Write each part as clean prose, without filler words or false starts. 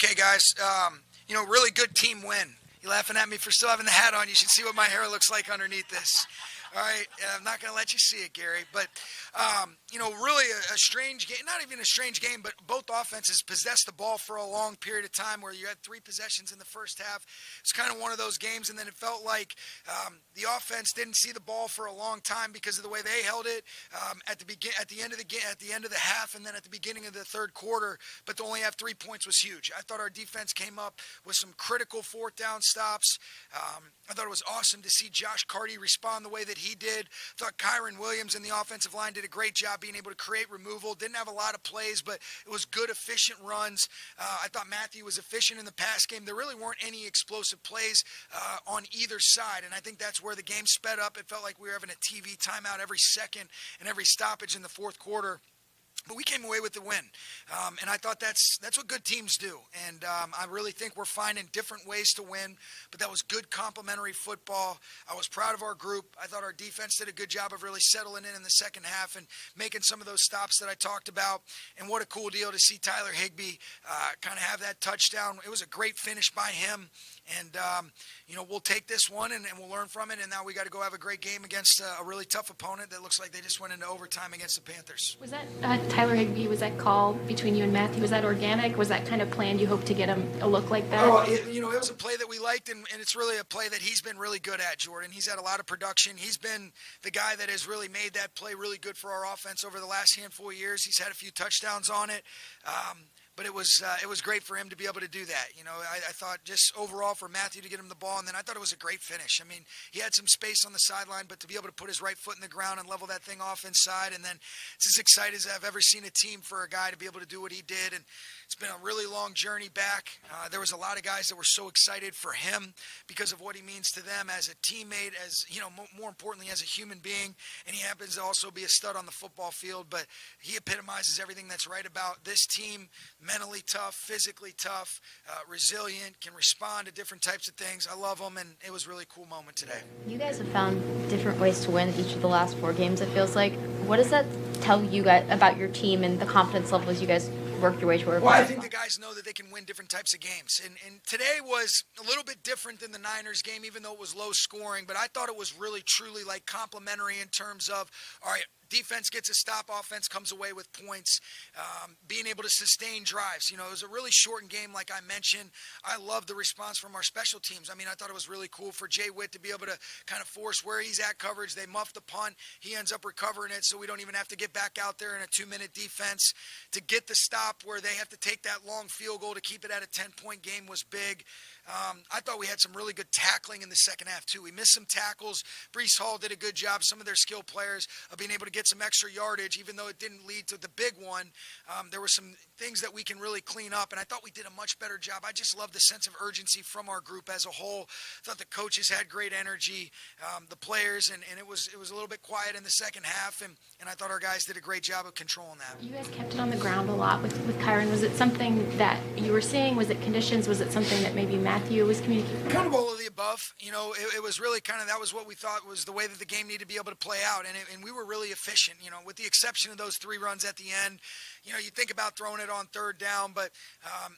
Okay, guys, really good team win. You're laughing at me for still having the hat on. You should see what my hair looks like underneath this. All right, I'm not going to let you see it, Gary. But, really a strange game. Not even a strange game, but both offenses possessed the ball for a long period of time where you had 3 possessions in the first half. It's kind of one of those games, and then it felt like the offense didn't see the ball for a long time because of the way they held it at the end of the half, and then at the beginning of the third quarter. But to only have 3 points was huge. I thought our defense came up with some critical fourth down stops. I thought it was awesome to see Josh Carty respond the way that he did. I thought Kyron Williams in the offensive line did a great job being able to create removal. Didn't have a lot of plays, but it was good, efficient runs. I thought Matthew was efficient in the pass game. There really weren't any explosive plays on either side, and I think that's where the game sped up. It felt like we were having a TV timeout every second and every stoppage in the fourth quarter. But we came away with the win, and I thought that's what good teams do. And I really think we're finding different ways to win, but that was good complementary football. I was proud of our group. I thought our defense did a good job of really settling in the second half and making some of those stops that I talked about. And what a cool deal to see Tyler Higbee kind of have that touchdown. It was a great finish by him. And, we'll take this one and we'll learn from it. And now we got to go have a great game against a really tough opponent that looks like they just went into overtime against the Panthers. Was that Tyler Higbee, was that call between you and Matthew? Was that organic? Was that kind of planned? You hope to get him a look like that? Oh, it was a play that we liked, and it's really a play that he's been really good at, Jordan. He's had a lot of production. He's been the guy that has really made that play really good for our offense over the last handful of years. He's had a few touchdowns on it. But it was great for him to be able to do that. I thought just overall for Matthew to get him the ball, and then I thought it was a great finish. I mean, he had some space on the sideline, but to be able to put his right foot in the ground and level that thing off inside, and then it's as exciting as I've ever seen a team for a guy to be able to do what he did. And it's been a really long journey back. There was a lot of guys that were so excited for him because of what he means to them as a teammate, as more importantly as a human being. And he happens to also be a stud on the football field, but he epitomizes everything that's right about this team. Mentally tough, physically tough, resilient, can respond to different types of things. I love him, and it was a really cool moment today. You guys have found different ways to win each of the last 4 games, it feels like. What does that tell you guys about your team and the confidence levels you guys worked your way toward? Well, I think the guys know that they can win different types of games. And today was a little bit different than the Niners game, even though it was low scoring. But I thought it was really, truly like complimentary in terms of, all right, defense gets a stop, offense comes away with points, being able to sustain drives. It was a really shortened game, like I mentioned. I love the response from our special teams. I mean, I thought it was really cool for Jay Witt to be able to kind of force where he's at coverage. They muff the punt. He ends up recovering it, so we don't even have to get back out there in a 2-minute defense. To get the stop where they have to take that long field goal to keep it at a 10-point game was big. I thought we had some really good tackling in the second half, too. We missed some tackles. Breece Hall did a good job, some of their skill players, of being able to get some extra yardage, even though it didn't lead to the big one. There were some things that we can really clean up, and I thought we did a much better job. I just love the sense of urgency from our group as a whole. I thought the coaches had great energy, the players, and it was a little bit quiet in the second half, and I thought our guys did a great job of controlling that. You guys kept it on the ground a lot with Kyron. Was it something that you were seeing? Was it conditions? Was it something that maybe Matthew was communicating? Kind of all of the above. It was really kind of, that was what we thought was the way that the game needed to be able to play out, and we were really efficient, with the exception of those 3 runs at the end. You think about throwing it on third down, but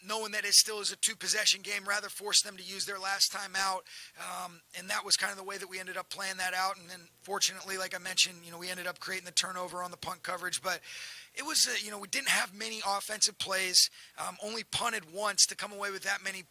knowing that it still is a 2-possession game, rather force them to use their last time out, and that was kind of the way that we ended up playing that out. And then fortunately, like I mentioned, we ended up creating the turnover on the punt coverage, but it was, we didn't have many offensive plays, only punted once. To come away with that many,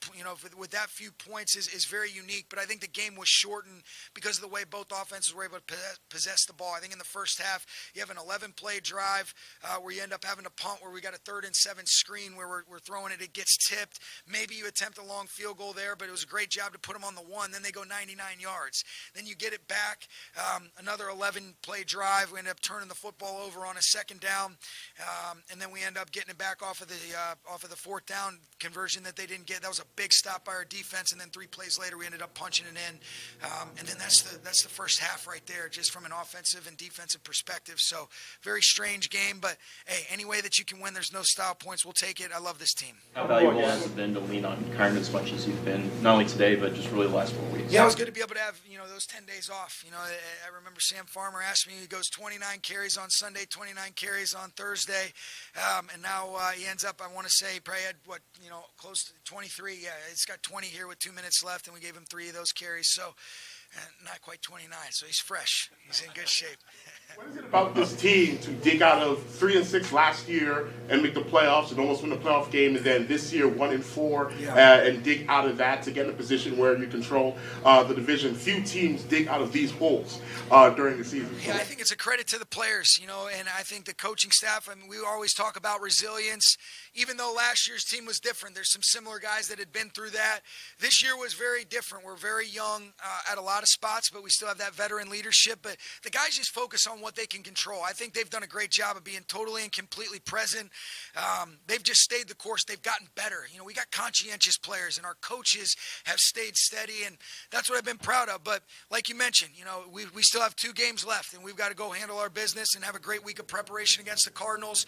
with that few points is very unique. But I think the game was shortened because of the way both offenses were able to possess the ball. I think in the first half, you have an 11-play drive where you end up having to punt, where we got a 3rd and 7 screen where we're throwing it, it gets tipped. Maybe you attempt a long field goal there, but it was a great job to put them on the 1. Then they go 99 yards. Then you get it back, another 11-play drive. We end up turning the football over on a 2nd down. And then we end up getting it back off of the 4th down conversion that they didn't get. That was a big stop by our defense, and then 3 plays later we ended up punching it in. And then that's the first half right there, just from an offensive and defensive perspective. So very strange game, but hey, any way that you can win, there's no style points. We'll take it. I love this team. How valuable has it been to lean on Kyron as much as you've been, not only today, but just really the last 4 weeks? Yeah, it was good to be able to have those 10 days off. I remember Sam Farmer asked me, he goes 29 carries on Sunday, 29 carries on Thursday. And now he ends up, I want to say, probably had, close to 23. Yeah, he's got 20 here with 2 minutes left, and we gave him 3 of those carries. So not quite 29, so he's fresh. He's in good shape. What is it about this team to dig out of 3-6 last year and make the playoffs and almost win the playoff game, and then this year 1-4 and dig out of that to get in a position where you control the division? Few teams dig out of these holes during the season. Yeah, I think it's a credit to the players, and I think the coaching staff. I mean, we always talk about resilience. Even though last year's team was different, there's some similar guys that had been through that. This year was very different. We're very young at a lot of spots, but we still have that veteran leadership. But the guys just focus on what they can control. I think they've done a great job of being totally and completely present. They've just stayed the course. They've gotten better. We got conscientious players, and our coaches have stayed steady, and that's what I've been proud of. But like you mentioned, we still have 2 games left, and we've got to go handle our business and have a great week of preparation against the Cardinals.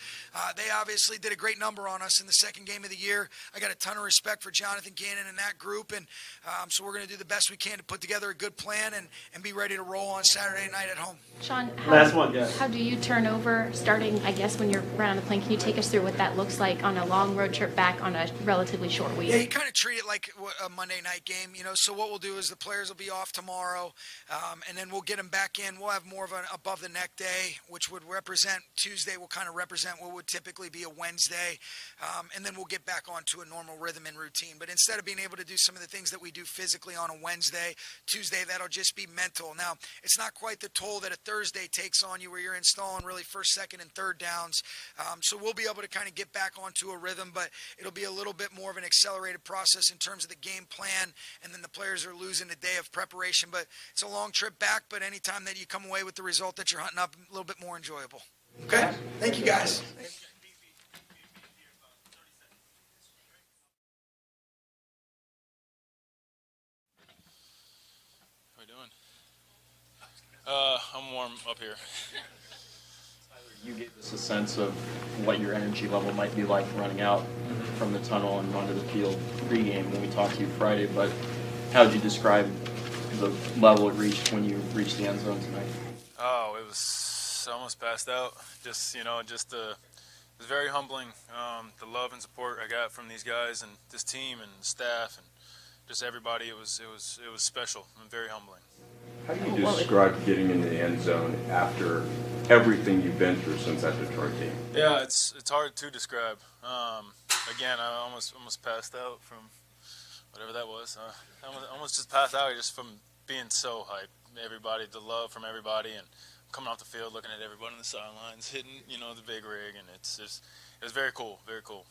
They obviously did a great number on us in the second game of the year. I got a ton of respect for Jonathan Gannon and that group, and so we're going to do the best we can to put together a good plan and be ready to roll on Saturday night at home. Sean, Last one, yes. How do you turn over starting, I guess, when you're right on the plane? Can you take us through what that looks like on a long road trip back on a relatively short week? Yeah, you kind of treat it like a Monday night game, So what we'll do is the players will be off tomorrow, and then we'll get them back in. We'll have more of an above-the-neck day, which would represent Tuesday. Will kind of represent what would typically be a Wednesday, and then we'll get back onto a normal rhythm and routine. But instead of being able to do some of the things that we do physically on a Wednesday, Tuesday, that'll just be mental. Now, it's not quite the toll that a Thursday takes on you where you're installing really first, second, and third downs. So we'll be able to kind of get back onto a rhythm, but it'll be a little bit more of an accelerated process in terms of the game plan, and then the players are losing a day of preparation. But it's a long trip back, but anytime that you come away with the result that you're hunting up, a little bit more enjoyable. Okay? Thank you, guys. How we doing? I'm warm up here. You gave us a sense of what your energy level might be like running out from the tunnel and onto the field pregame when we talked to you Friday, but how would you describe the level it reached when you reached the end zone tonight? Oh, it was almost passed out. It was very humbling. The love and support I got from these guys and this team and staff and just everybody. It was special and very humbling. How do you describe getting in the end zone after everything you've been through since that Detroit game? Yeah, it's hard to describe. Again, I almost passed out from whatever that was. I almost just passed out just from being so hyped. Everybody, the love from everybody, and coming off the field, looking at everyone on the sidelines, hitting the big rig, and it was very cool, very cool.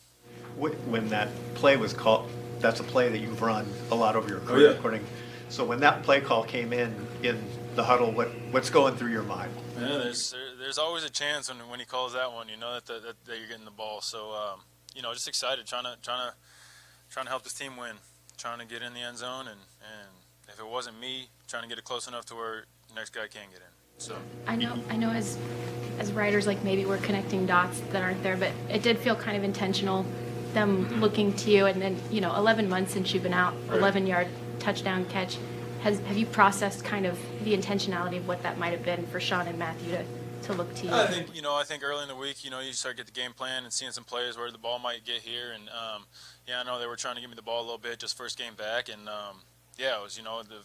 When that play was called, that's a play that you've run a lot over your career, according. So when that play call came in the huddle, what's going through your mind? Yeah, there's always a chance when he calls that one, that you're getting the ball. So just excited, trying to help this team win, trying to get in the end zone, and if it wasn't me, trying to get it close enough to where the next guy can't get in. So I know as writers, like, maybe we're connecting dots that aren't there, but it did feel kind of intentional, them looking to you, and then 11 months since you've been out, 11-yard touchdown catch. Have you processed kind of the intentionality of what that might have been for Sean and Matthew to look to you? I think early in the week, you start to get the game plan and seeing some plays where the ball might get here, and I know they were trying to give me the ball a little bit just first game back, and it was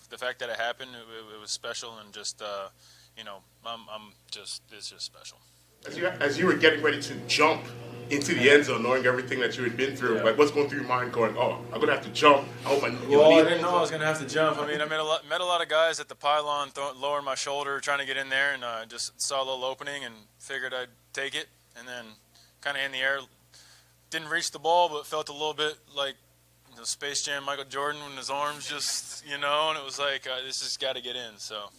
the fact that it happened, it was special, and just it's just special. As you were getting ready to jump into the end zone, knowing everything that you had been through, like what's going through your mind? Going, I'm gonna have to jump. I hope I didn't know I was gonna have to jump. I mean, I met a lot of guys at the pylon, lowering my shoulder, trying to get in there, and just saw a little opening and figured I'd take it, and then kind of in the air, didn't reach the ball, but felt a little bit like Space Jam Michael Jordan when his arms just, and it was like this has got to get in. So.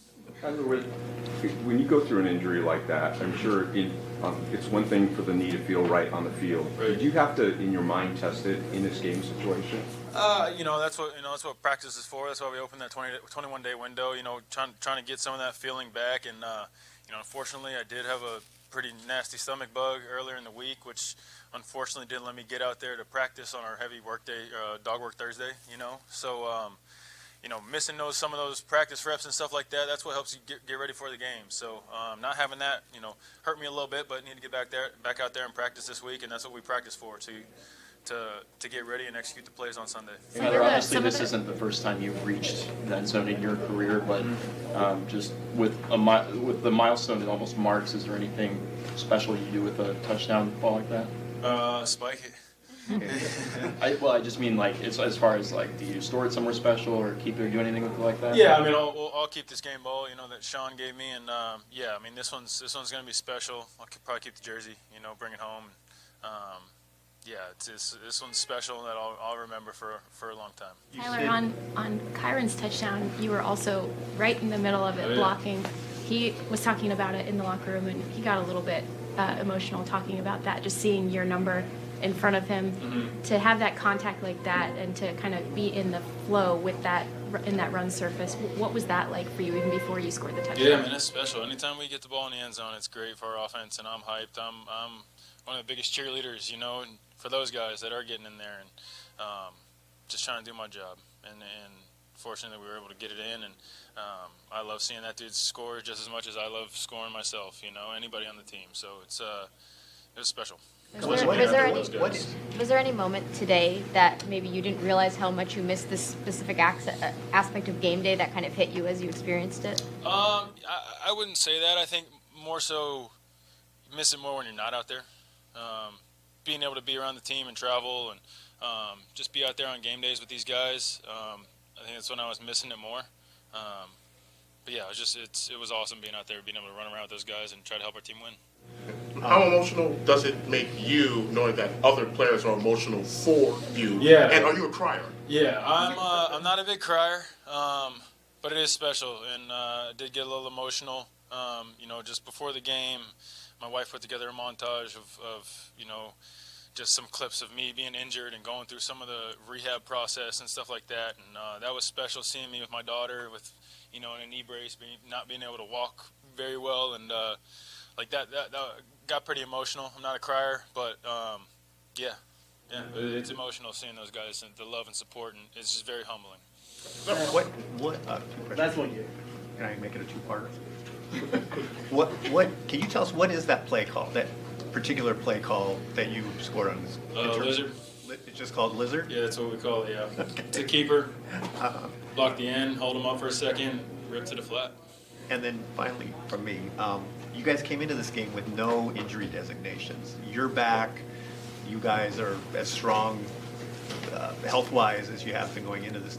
When you go through an injury like that, I'm sure it's one thing for the knee to feel right on the field. Right. Did you have to, in your mind, test it in this game situation? That's what practice is for. That's why we opened that 21-day window. Trying to get some of that feeling back. And unfortunately, I did have a pretty nasty stomach bug earlier in the week, which unfortunately didn't let me get out there to practice on our heavy work day, dog work Thursday. So. missing some of those practice reps and stuff like that, that's what helps you get ready for the game. So not having that, hurt me a little bit, but need to get back out there and practice this week, and that's what we practice for, to get ready and execute the plays on Sunday. Tyler, obviously this isn't the first time you've reached the end zone in your career, but just with the milestone it almost marks, is there anything special you do with a touchdown ball like that? Spike it. I just mean as far as do you store it somewhere special or keep it or do anything with it like that? Yeah, I mean I'll keep this game ball, that Sean gave me, and yeah, I mean this one's gonna be special. I'll probably keep the jersey, bring it home. Yeah, this one's special that I'll remember for a long time. Tyler, on Kyron's touchdown, you were also right in the middle of it, blocking. He was talking about it in the locker room, and he got a little bit emotional talking about that, just seeing your number in front of him. To have that contact like that and to kind of be in the flow with that in that run surface, what was that like for you even before you scored the touchdown? Yeah, man, it's special. Anytime we get the ball in the end zone, it's great for our offense, and I'm hyped. I'm one of the biggest cheerleaders, and for those guys that are getting in there, and just trying to do my job. And fortunately, we were able to get it in, and I love seeing that dude score just as much as I love scoring myself. Anybody on the team. So it was special. Was there any moment today that maybe you didn't realize how much you missed this specific aspect of game day that kind of hit you as you experienced it? I wouldn't say that. I think more so you miss it more when you're not out there. Being able to be around the team and travel and just be out there on game days with these guys, I think that's when I was missing it more. But yeah, it was awesome being out there, being able to run around with those guys and try to help our team win. How emotional does it make you knowing that other players are emotional for you? Yeah. And are you a crier? Yeah, I'm not a big crier, but it is special, and I did get a little emotional. Just before the game, my wife put together a montage of just some clips of me being injured and going through some of the rehab process and stuff like that, and that was special seeing me with my daughter with in a knee brace, not being able to walk very well, and that got pretty emotional. I'm not a crier, but yeah, it's emotional seeing those guys and the love and support, and it's just very humbling. That's one you. Can I make it a two-parter? What can you tell us, what is that play call, that particular play call that you scored on? Lizard. It's just called Lizard? Yeah, that's what we call it, yeah. It's a keeper. Block the end, hold him up for a second, rip to the flat. And then finally, from me, you guys came into this game with no injury designations. You're back. You guys are as strong health-wise as you have been going into this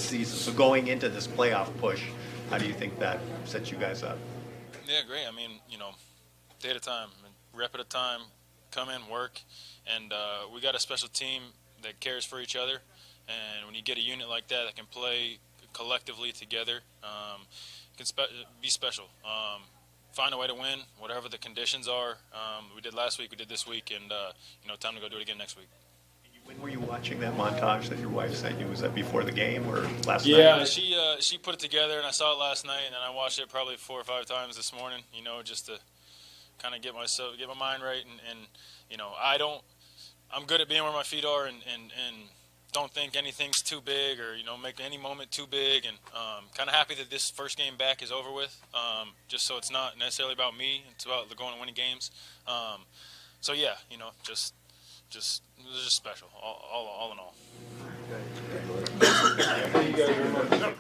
season. So going into this playoff push, how do you think that sets you guys up? Yeah, great. I mean, day at a time, rep at a time, come in, work, and we got a special team that cares for each other. And when you get a unit like that that can play collectively together, it can be special. Find a way to win, whatever the conditions are. We did last week, we did this week, and time to go do it again next week. When were you watching that montage that your wife sent you? Was that before the game or last night? Yeah, she put it together, and I saw it last night, and then I watched it probably 4 or 5 times this morning. just to kind of get my mind right, and I'm good at being where my feet are, and don't think anything's too big or make any moment too big, and kind of happy that this first game back is over with. Just so it's not necessarily about me; it's about going and winning games. So yeah, just it was just special, all in all. Thank you guys very much.